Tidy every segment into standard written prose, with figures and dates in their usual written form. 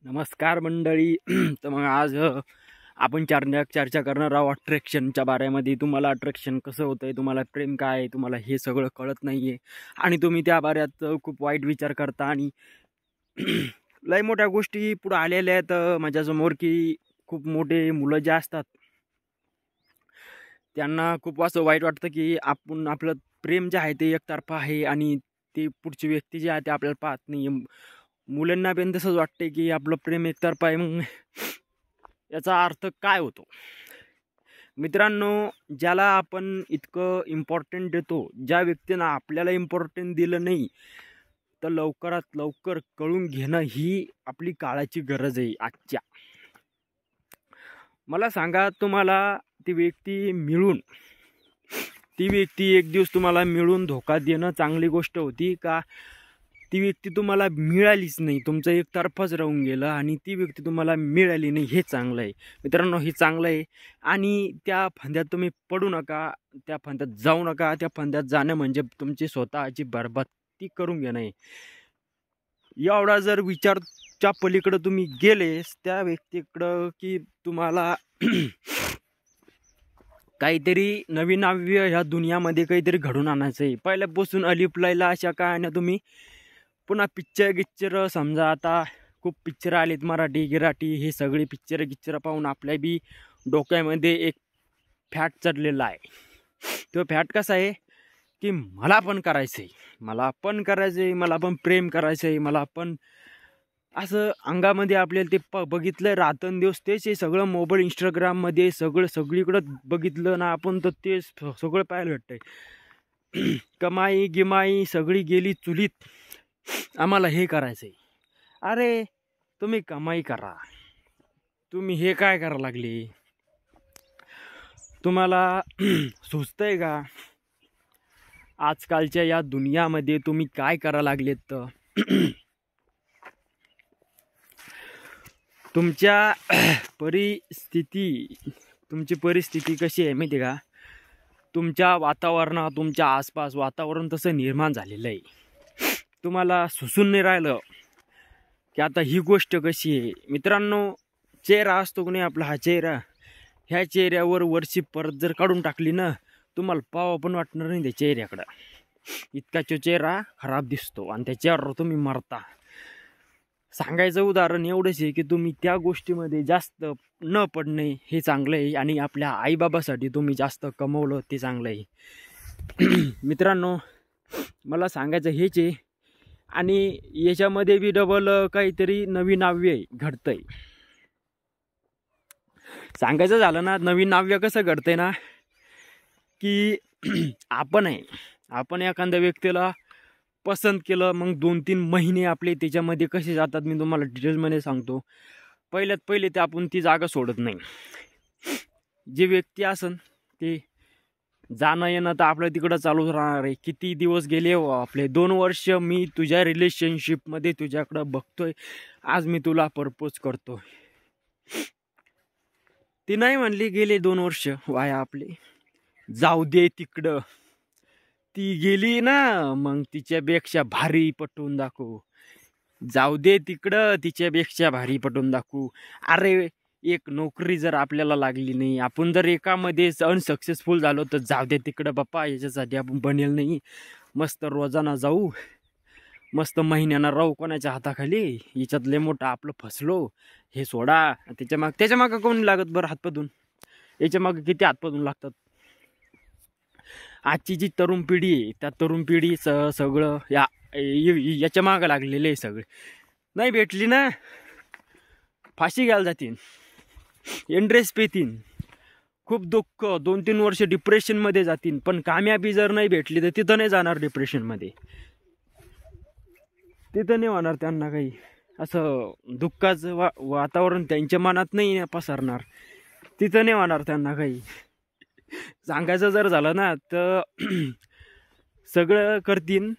नमस्कार मंडळी. तर मग आज आपण चर्चा करणार आहोत अट्रॅक्शनच्या बारेमध्ये. तुम्हाला अट्रॅक्शन कसं होतंय, तुम्हाला प्रेम काय आहे, तुम्हाला हे सगळं कळत नाही आहे आणि तुम्ही त्या बाऱ्यात खूप वाईट विचार करता आणि लय मोठ्या गोष्टी पुढे आलेल्या आहेत माझ्यासमोर की खूप मोठे मुलं जे असतात त्यांना खूप असं वाईट वाटतं की आपलं प्रेम जे आहे ते एकतर्फा आहे आणि ते पुढची व्यक्ती जी आहे ते आपल्याला पाहत नाही. मुलांना पण तसंच वाटते की आपलं प्रेम एकतर्फा आहे. मग याचा अर्थ काय होतो मित्रांनो? ज्याला आपण इतकं इम्पॉर्टंट देतो, ज्या व्यक्तीनं आपल्याला इम्पॉर्टंट दिलं नाही, तर लवकरात लवकर कळून घेणं ही आपली काळाची गरज आहे आजच्या. मला सांगा, तुम्हाला ती व्यक्ती एक दिवस तुम्हाला मिळून धोका देणं चांगली गोष्ट होती का ती व्यक्ती तुम्हाला मिळालीच नाही, तुमचं एकतर्फाच राहून गेलं आणि ती व्यक्ती तुम्हाला मिळाली नाही, हे चांगलं आहे मित्रांनो, हे चांगलं आहे. आणि त्या फंद्यात तुम्ही पडू नका, त्या फंद्यात जाऊ नका. त्या फंद्यात जाणं म्हणजे तुमची स्वतःची बरबादी करून घेणं आहे. एवढा जर विचारच्या पलीकडं तुम्ही गेलेस त्या व्यक्तीकडं की तुम्हाला काहीतरी नवीन नाव्य ह्या दुनियामध्ये काहीतरी घडून आणायचं आहे. पहिल्यापासून अलिफ लैला अशा कहाण्या तुम्ही पुन्हा पिक्चर समजा, आता खूप पिक्चर आलेत, मराठी गिराठी, हे सगळे पिक्चर पाहून आपल्या बी डोक्यामध्ये एक फॅट चढलेला आहे. तो फॅट कसा आहे की मला पण करायचं आहे, मला पण प्रेम करायचं आहे, मला पण असं अंगामध्ये आपल्याला ते बघितलं रात्रंदिवस तेच हे सगळं मोबाईल इंस्टाग्राममध्ये सगळीकडं बघितलं ना आपण, तर ते सगळं पाहायला भेटतंय. कमाई गिमाई सगळी गेली चुलीत, आम्हाला हे करायचंय. अरे तुम्ही कमाई करा, तुम्ही हे काय करा लागले? तुम्हाला सुचतंय का आजकालच्या या दुनियामध्ये तुम्ही काय करा लागलेत? तर तुमची परिस्थिती कशी आहे माहिती आहे का? तुमच्या आसपास वातावरण तसं निर्माण झालेलं आहे. तुम्हाला सुसून नाही राहिलं की आता ही गोष्ट कशी आहे. मित्रांनो, चेहरा असतो की नाही आपला, हा चेहरा, ह्या चेहऱ्यावर वरची परत जर काढून टाकली ना, तुम्हाला पाव पण वाटणार नाही त्या चेहऱ्याकडं. इतका तो चेहरा खराब दिसतो आणि त्या चेहऱ्यावर तुम्ही मरता. सांगायचं उदाहरण एवढंच आहे की तुम्ही त्या गोष्टीमध्ये जास्त न पडणे हे चांगलं आहे आणि आपल्या आईबाबासाठी तुम्ही जास्त कमवलं ते चांगलं आहे. मित्रांनो, मला सांगायचं हेच आहे. आणि याच्यामध्ये बी डबल काहीतरी नवीन नाव्य घडतंय. सांगायचं झालं ना, नवीन नाव्य कसं घडतंय ना की आपण एखाद्या व्यक्तीला पसंत केलं, मग 2-3 महिने आपले त्याच्यामध्ये कसे जातात मी तुम्हाला डिटेल्समध्ये सांगतो. पहिल्यात पहिले ते आपण ती जागा सोडत नाही. जे व्यक्ती असन ते जाणं येणं तर आपलं तिकडं चालूच राहणार आहे. किती दिवस गेले आपले, 2 वर्ष मी तुझ्या रिलेशनशिपमध्ये तुझ्याकडं बघतोय, आज मी तुला प्रपोज करतोय. ती नाही म्हणली, गेले 2 वर्ष वाया आपले. जाऊ दे तिकडं, ती गेली ना, मग तिच्यापेक्षा भारी पटवून दाखवू. जाऊ दे तिकडं, तिच्यापेक्षा भारी पटवून दाखवू. अरे एक नोकरी जर आपल्याला लागली नाही, आपण जर एकामध्ये अनसक्सेसफुल झालो, तर जाऊ दे तिकडं बाप्पा, याच्यासाठी आपण बनेल नाही. मस्त रोजाना जाऊ, मस्त महिन्यानं राहू कोणाच्या हाताखाली, याच्यातले मोठं आपलं फसलो, हे सोडा. त्याच्या मागं कोण लागत बरं हातपातून? याच्या मागं किती हातपातून लागतात? आजची जी तरुण पिढी आहे, त्या तरुण पिढी सगळं याच्या मागं लागलेले आहे. सगळे नाही भेटली ना, फाशी घ्यायला जातील, एंड्रेस पेतील, खूप दुःख, 2-3 वर्ष डिप्रेशनमध्ये जातील. पण कामयाबी जर नाही भेटली तर तिथं नाही जाणार डिप्रेशनमध्ये, तिथं नाही होणार त्यांना काही असं दुःखाचं वातावरण त्यांच्या मनात नाही पसरणार, तिथं नाही होणार त्यांना काही. सांगायचं जर झालं ना तर सगळं करतील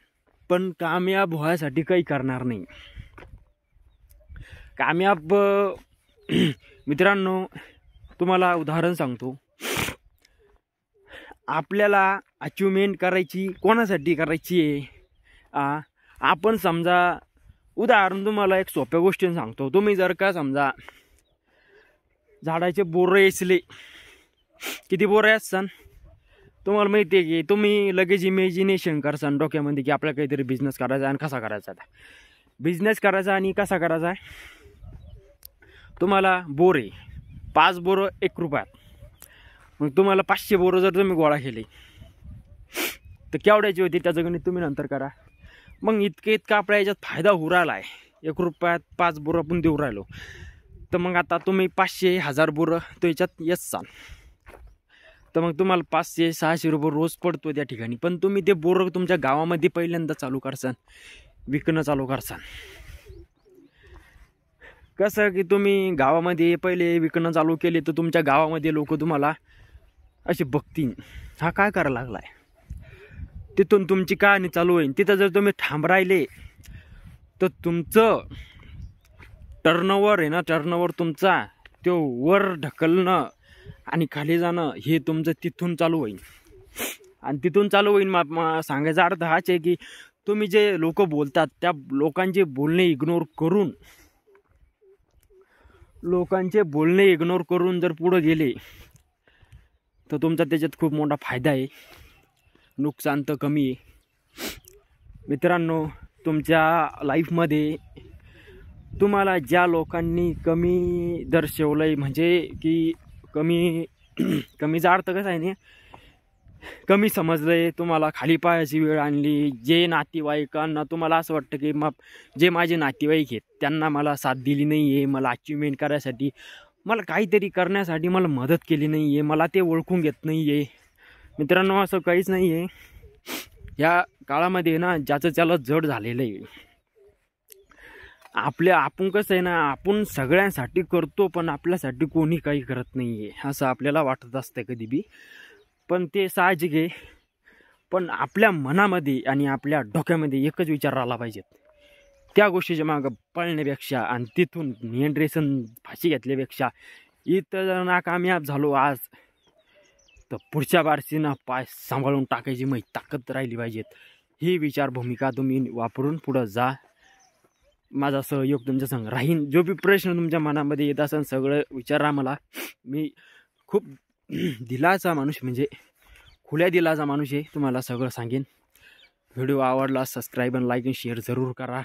पण कामयाब व्हायसाठी काही करणार नाही. कामयाब मित्रांनो, तुम्हाला उदाहरण सांगतो. आपल्याला अचिव्हमेंट करायची कोणासाठी करायची आहे? आपण समजा उदाहरण तुम्हाला एक सोप्या गोष्टीने सांगतो. तुम्ही जर का समजा झाडाचे बोरं वेचले, किती बोरं असतात तुम्हाला माहिती आहे की तुम्ही लगेच इमॅजिनेशन करसान डोक्यामध्ये की आपल्याला काहीतरी बिझनेस करायचा आणि कसा करायचा. आता बिझनेस करायचा आणि कसा करायचा आहे. तुम्हाला बोर आहे 5 बोरं 1 रुपयात. मग तुम्हाला 500 बोरं जर तुम्ही गोळा केले तर केवढ्याची होती त्याचं गणित तुम्ही नंतर करा. मग इतका आपल्या याच्यात फायदा होऊ राहिला आहे. 1 रुपयात 5 बोरं आपण देऊ राहिलो तर मग आता तुम्ही 500-1000 बोरं तो याच्यात येचाल तर मग तुम्हाला 500-600 रुपये रोज पडतो त्या ठिकाणी. पण तुम्ही ते बोरं तुमच्या गावामध्ये पहिल्यांदा चालू करसान, विकणं चालू करसान. कसं की तुम्ही गावामध्ये पहिले विकणं चालू केले तर तुमच्या गावामध्ये लोक तुम्हाला असे बघतील, हा काय करायला लागला आहे. तिथून तुमची कहाणी चालू होईल. तिथं जर तुम्ही ठाम राहिले तर तुमचं टर्नओव्हर आहे ना, टर्नओव्हर तुमचा तो वर ढकलणं आणि खाली जाणं हे तुमचं तिथून चालू होईल. आणि तिथून चालू होईल सांगायचा अर्थ हाच आहे की तुम्ही जे लोक बोलतात त्या लोकांचे बोलणे इग्नोर करून जर पुढे गेले तर तुमचा त्याच्यात खूप मोठा फायदा आहे, नुकसान तर कमी आहे. मित्रांनो, तुमच्या लाईफमध्ये तुम्हाला ज्या लोकांनी कमी दर्शवलंय म्हणजे की कमीचा अर्थ कसा आहे ना, कमी समजलंय, तुम्हाला खाली पायाची वेळ आणली, जे नातेवाईकांना तुम्हाला असं वाटतं की जे माझे नातेवाईक आहेत त्यांना मला साथ दिली नाही आहे, मला अचिव्हमेंट करायसाठी, मला काहीतरी करण्यासाठी मला मदत केली नाही आहे, मला ते ओळखून घेत नाही आहे. मित्रांनो, असं काहीच नाही आहे. या काळामध्ये ना ज्याचं त्याला जड झालेलं आहे. आपण कसं आहे ना, आपण सगळ्यांसाठी करतो पण आपल्यासाठी कोणी काही करत नाही आहे असं आपल्याला वाटत असतं कधी बी. पण ते साहजिक आहे. पण आपल्या मनामध्ये आणि आपल्या डोक्यामध्ये एकच विचार राहिला पाहिजेत. त्या गोष्टीच्या मागं पळण्यापेक्षा आणि तिथून नियंत्रण फाशी घेतल्यापेक्षा इथं जर नाकामयाब झालो आज तर पुढच्या बारशीनं पाय सांभाळून टाकायची माहिती ताकद राहिली पाहिजेत. ही विचार भूमिका तुम्ही वापरून पुढं जा. माझा सहयोग तुमच्या संग राहीन. जो बी प्रश्न तुमच्या मनामध्ये येत असेल सगळं विचारा मला. मी खूप दिलाचा माणूस, म्हणजे खुल्या दिलाचा माणूस आहे. तुम्हाला सगळं सांगेन. व्हिडिओ आवडला सबस्क्राईब आणि लाईक आणि शेअर जरूर करा.